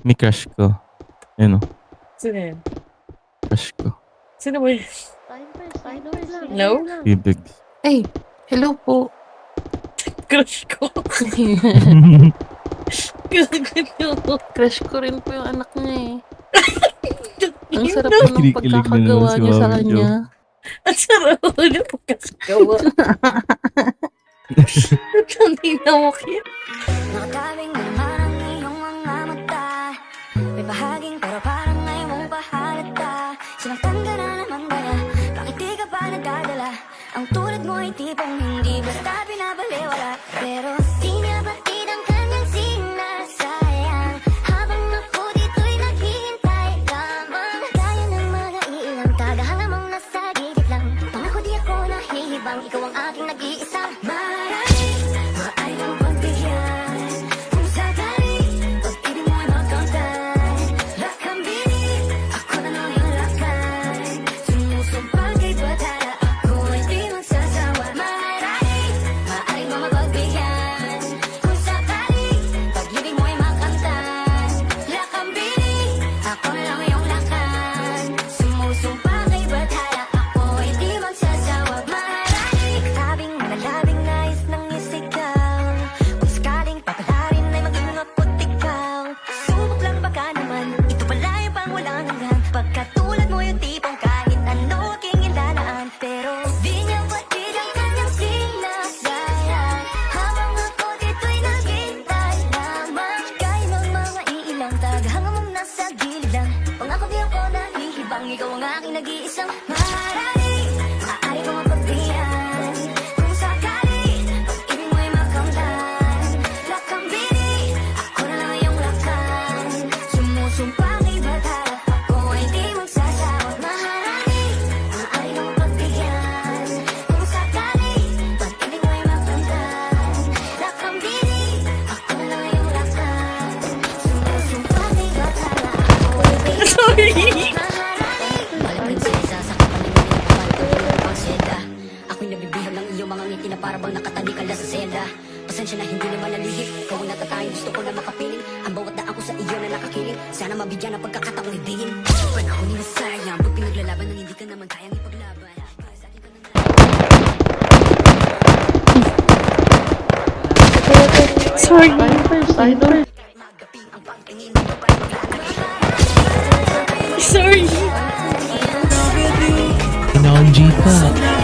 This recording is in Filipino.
May crush ko. Ayun o, Sino yun? crush ko. Sino ba yun? Hello? Bibig. Ay, hello po. Crush ko. Crush ko rin po yung anak niya eh. Ang sarap Ang po ng Kinikilig na pagkakagawa naman si niyo sa Mami Jo. kanya. sarap ko na pagkakagawa. Tangina mo kaya. Nakatawing na naman ang iyong mga mata. May bahaging pero parang ngayon mong pahalata. Sinaktan ka na naman kaya, bakit di ka pa nagdadala? Ang tulad mo ay tipong hindi basta binabaliwala. Pero di niya batid ang kanyang sinasayang. Habang ako dito'y naghihintay lamang. Gaya ng mga ilang tagahangamang nasa gilid lang. Pangako di ako nahihibang, ikaw ang aking nag-iisa. Maraming maaari kang pagbigyan. Kung sakali, pag-ibig mo ay makamtan. Lakambini, ako na lang yung lakay. Sumusumpal kay Batara, ako ay di magsasawa. Maraming maaari kang mapagbigyan. Kung sakali, pag-ibig mo ay makamtan. Lakambini, ako na lang yung lakay. Sumusumpal kay Batara, ako ay di magsasawa. Maraming tabing nalabing nais ng isigaw. Kung sakaling papalarin ay maging ako't ikaw. Subok lang baka naman, ito pala yung pang walang hanggan. Pagkatulad mo yung tipong kahit ano aking ilanaan. Pero di niya batid ang kanyang sinasayang. Habang ako dito'y naghintay lamang. Gaya ng mga iilang tagahangamang nasa gilid lang. Pangako di ako nahihibang, ikaw ang aking nag-iisang maaaring. Maaari kong mapagbigyan. Kung sakali, pag-ibig mo ay makamtan. Lakambini, ako na lang yung lakan. Sumusumpa kay Batara, ako ay di magsasawa. Maaaring, maaari kong mapagbigyan. Kung sakali, pag-ibig mo ay makamtan. Lakambini, ako na lang yung lakan. Sumusumpa kay Batara, ako ay di Sorry. Ako'y nabibihag ng iyong mga ngiti na para bang nakatalikala sa selda. Pasensya na hindi naman nalihip, ikaw ang natatayang gusto ko na makapiling. Ang bawat daan ko sa iyo na nakakiling, sana mabigyan ng pagkakataong ibigin. Panahon ni nasayang, pag pinaglalaban ng hindi ka naman kayang ipaglaban. Sorry. Sorry. Pinong G pa.